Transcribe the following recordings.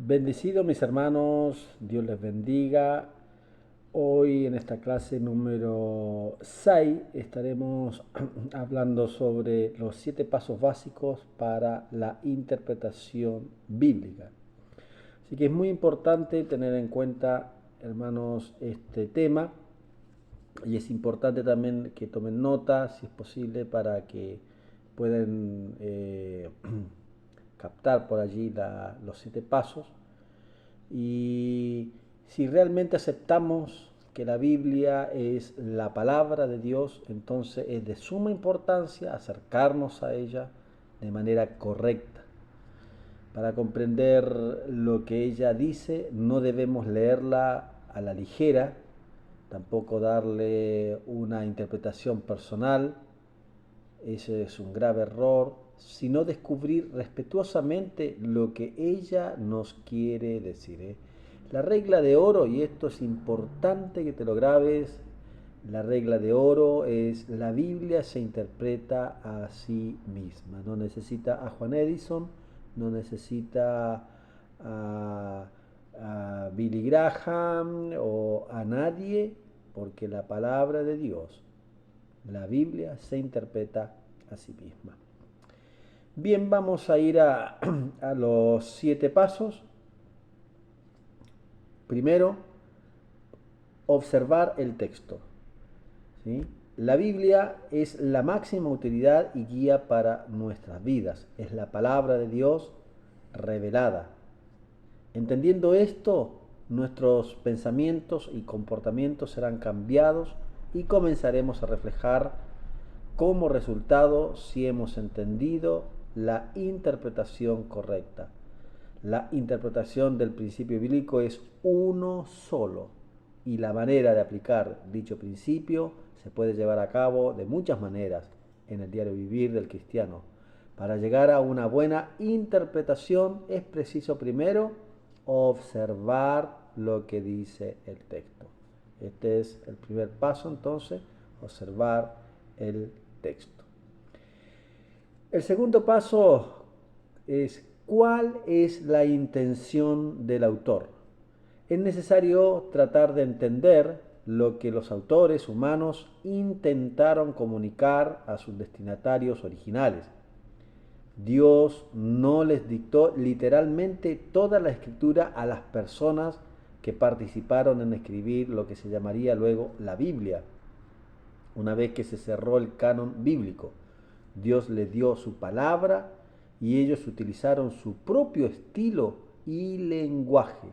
Bendecidos mis hermanos, Dios les bendiga. Hoy en esta clase número 6 estaremos hablando sobre los 7 pasos básicos para la interpretación bíblica. Así que es muy importante tener en cuenta, hermanos, este tema, y es importante también que tomen nota, si es posible, para que puedan captar por allí los 7 pasos. Y si realmente aceptamos que la Biblia es la palabra de Dios, entonces es de suma importancia acercarnos a ella de manera correcta. Para comprender lo que ella dice, no debemos leerla a la ligera, tampoco darle una interpretación personal. Ese es un grave error, sino descubrir respetuosamente lo que ella nos quiere decir. La regla de oro, y esto es importante que te lo grabes, la regla de oro es: la Biblia se interpreta a sí misma. No necesita a Juan Edison, no necesita a Billy Graham o a nadie, porque la palabra de Dios, la Biblia, se interpreta a sí misma. Bien, vamos a ir a los 7 pasos. Primero, observar el texto. ¿Sí? La Biblia es la máxima utilidad y guía para nuestras vidas. Es la palabra de Dios revelada. Entendiendo esto, nuestros pensamientos y comportamientos serán cambiados y comenzaremos a reflejar como resultado si hemos entendido la interpretación correcta. La interpretación del principio bíblico es uno solo, y la manera de aplicar dicho principio se puede llevar a cabo de muchas maneras en el diario vivir del cristiano. Para llegar a una buena interpretación es preciso primero observar lo que dice el texto. Este es el primer paso, entonces, observar el texto. El segundo paso es: ¿cuál es la intención del autor? Es necesario tratar de entender lo que los autores humanos intentaron comunicar a sus destinatarios originales. Dios no les dictó literalmente toda la escritura a las personas que participaron en escribir lo que se llamaría luego la Biblia. Una vez que se cerró el canon bíblico, Dios les dio su palabra y ellos utilizaron su propio estilo y lenguaje.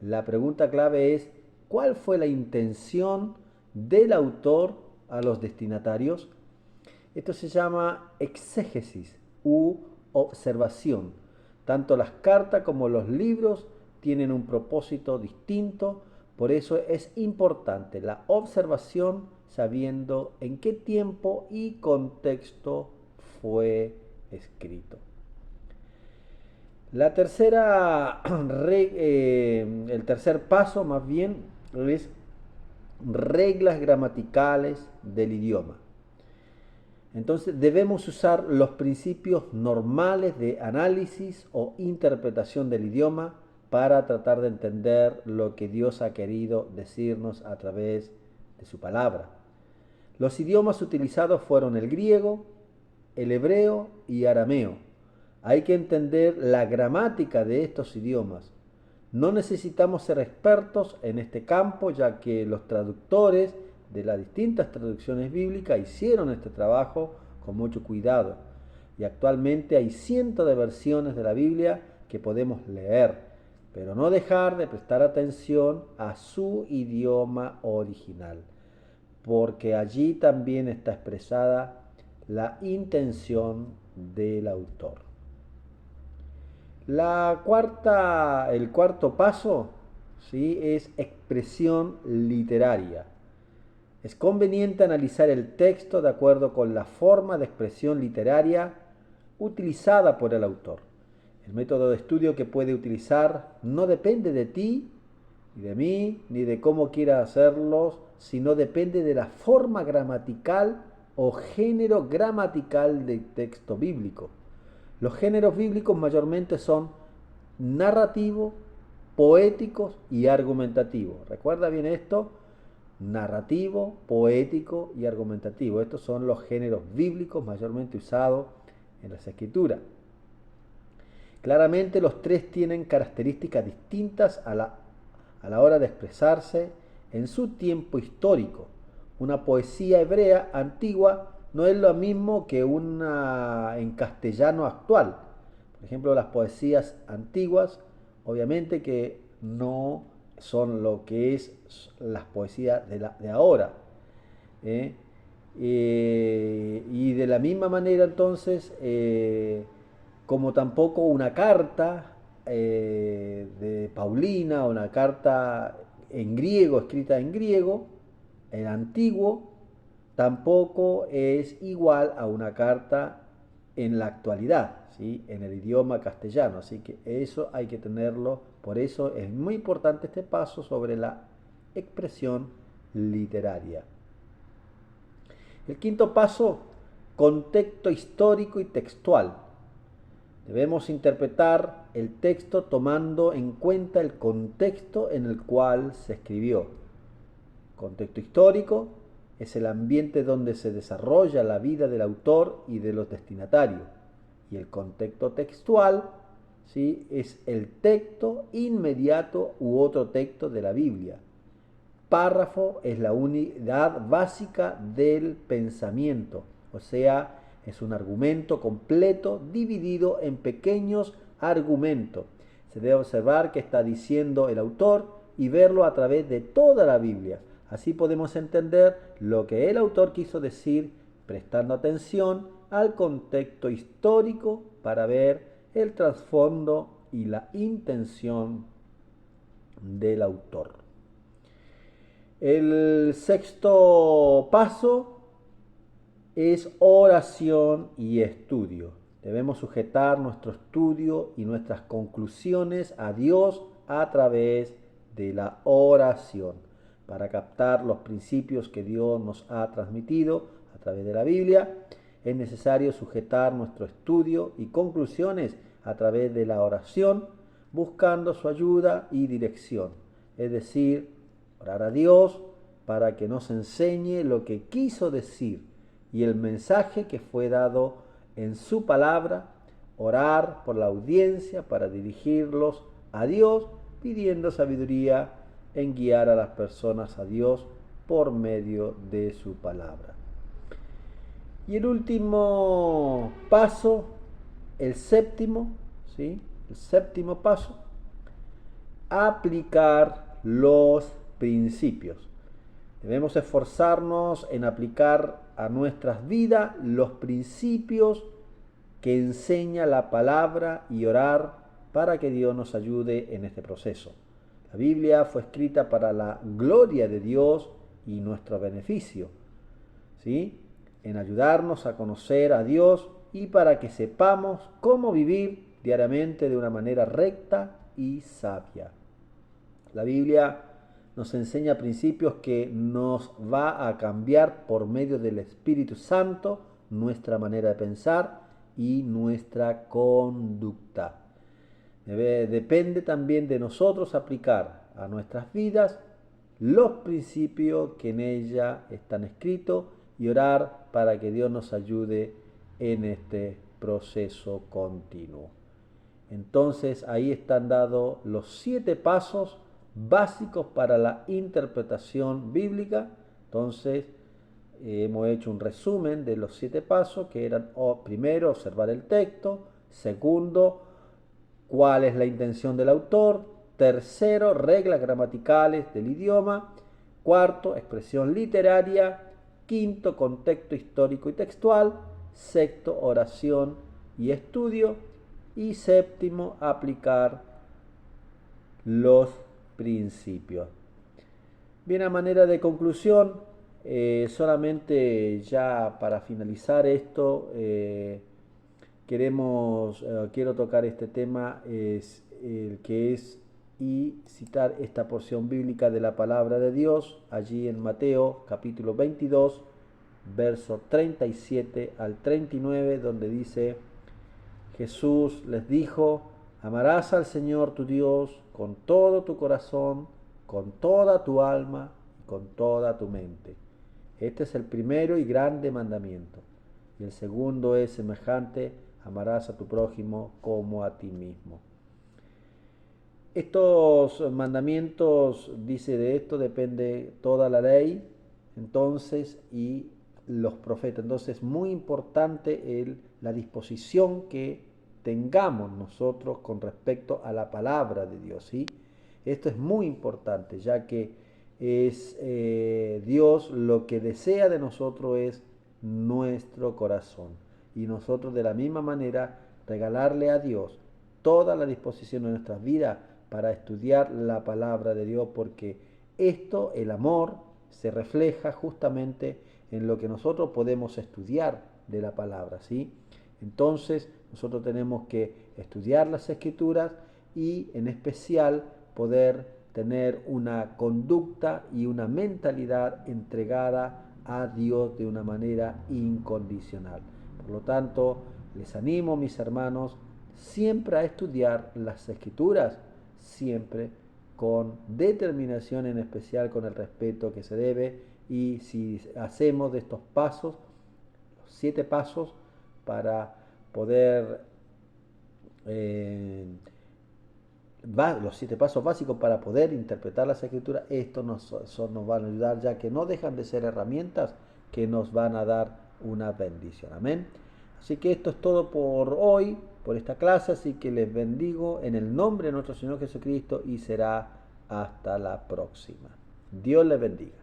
La pregunta clave es: ¿cuál fue la intención del autor a los destinatarios? Esto se llama exégesis u observación. Tanto las cartas como los libros tienen un propósito distinto, por eso es importante la observación, sabiendo en qué tiempo y contexto fue escrito. El tercer paso más bien es reglas gramaticales del idioma. Entonces debemos usar los principios normales de análisis o interpretación del idioma para tratar de entender lo que Dios ha querido decirnos a través de su palabra. Los idiomas utilizados fueron el griego, el hebreo y arameo. Hay que entender la gramática de estos idiomas. No necesitamos ser expertos en este campo, ya que los traductores de las distintas traducciones bíblicas hicieron este trabajo con mucho cuidado. Y actualmente hay cientos de versiones de la Biblia que podemos leer, pero no dejar de prestar atención a su idioma original, porque allí también está expresada la intención del autor. El cuarto paso, ¿sí?, es expresión literaria. Es conveniente analizar el texto de acuerdo con la forma de expresión literaria utilizada por el autor. El método de estudio que puede utilizar no depende de ti, ni de mí, ni de cómo quiera hacerlo, sino depende de la forma gramatical o género gramatical del texto bíblico. Los géneros bíblicos mayormente son narrativo, poéticos y argumentativos. Recuerda bien esto: narrativo, poético y argumentativo. Estos son los géneros bíblicos mayormente usados en las escrituras. Claramente los tres tienen características distintas a la hora de expresarse en su tiempo histórico. Una poesía hebrea antigua no es lo mismo que una en castellano actual. Por ejemplo, las poesías antiguas, obviamente que no son lo que es las poesías de ahora. ¿eh? Y de la misma manera entonces, como tampoco una carta de Paulina, una carta en griego, escrita en griego, en antiguo, tampoco es igual a una carta en la actualidad, ¿sí? En el idioma castellano. Así que eso hay que tenerlo. Por eso es muy importante este paso sobre la expresión literaria. El quinto paso: contexto histórico y textual. Debemos interpretar el texto tomando en cuenta el contexto en el cual se escribió. Contexto histórico es el ambiente donde se desarrolla la vida del autor y de los destinatarios. Y el contexto textual, ¿sí?, es el texto inmediato u otro texto de la Biblia. Párrafo es la unidad básica del pensamiento, o sea, es un argumento completo dividido en pequeños argumentos. Se debe observar qué está diciendo el autor y verlo a través de toda la Biblia. Así podemos entender lo que el autor quiso decir, prestando atención al contexto histórico para ver el trasfondo y la intención del autor. El sexto paso es oración y estudio. Debemos sujetar nuestro estudio y nuestras conclusiones a Dios a través de la oración, para captar los principios que Dios nos ha transmitido a través de la Biblia. Es necesario sujetar nuestro estudio y conclusiones a través de la oración, buscando su ayuda y dirección. Es decir, orar a Dios para que nos enseñe lo que quiso decir y el mensaje que fue dado en su palabra. Orar por la audiencia para dirigirlos a Dios, pidiendo sabiduría en guiar a las personas a Dios por medio de su palabra. Y el último paso, el séptimo, ¿sí? El séptimo paso: aplicar los principios. Debemos esforzarnos en aplicar a nuestras vidas los principios que enseña la palabra y orar para que Dios nos ayude en este proceso. La Biblia fue escrita para la gloria de Dios y nuestro beneficio, ¿sí?, en ayudarnos a conocer a Dios y para que sepamos cómo vivir diariamente de una manera recta y sabia. La Biblia nos enseña principios que nos va a cambiar por medio del Espíritu Santo nuestra manera de pensar y nuestra conducta. Depende también de nosotros aplicar a nuestras vidas los principios que en ella están escritos y orar para que Dios nos ayude en este proceso continuo. Entonces ahí están dados los 7 pasos básicos para la interpretación bíblica. Entonces hemos hecho un resumen de los 7 pasos, que eran: primero, observar el texto; segundo, cuál es la intención del autor; tercero, reglas gramaticales del idioma; cuarto, expresión literaria; quinto, contexto histórico y textual; sexto, oración y estudio; y séptimo, aplicar los principios. Bien, a manera de conclusión, solamente ya para finalizar esto, quiero tocar este tema, es el que es, y citar esta porción bíblica de la palabra de Dios, allí en Mateo capítulo 22, verso 37 al 39, donde dice: Jesús les dijo: Amarás al Señor tu Dios con todo tu corazón, con toda tu alma y con toda tu mente. Este es el primero y grande mandamiento. Y el segundo es semejante: amarás a tu prójimo como a ti mismo. Estos mandamientos, dice, de esto depende toda la ley, entonces, y los profetas. Entonces es muy importante la disposición que tengamos nosotros con respecto a la palabra de Dios, ¿sí? Esto es muy importante, ya que es Dios lo que desea de nosotros es nuestro corazón. Y nosotros de la misma manera regalarle a Dios toda la disposición de nuestras vidas para estudiar la palabra de Dios, porque esto, el amor, se refleja justamente en lo que nosotros podemos estudiar de la palabra, ¿sí? Entonces, nosotros tenemos que estudiar las Escrituras y en especial poder tener una conducta y una mentalidad entregada a Dios de una manera incondicional. Por lo tanto, les animo, mis hermanos, siempre a estudiar las Escrituras, siempre con determinación, en especial con el respeto que se debe, y si hacemos de estos pasos, los 7 pasos, para poder, los 7 pasos básicos para poder interpretar las Escrituras, esto nos van a ayudar, ya que no dejan de ser herramientas que nos van a dar una bendición. Amén. Así que esto es todo por hoy, por esta clase, así que les bendigo en el nombre de nuestro Señor Jesucristo y será hasta la próxima. Dios les bendiga.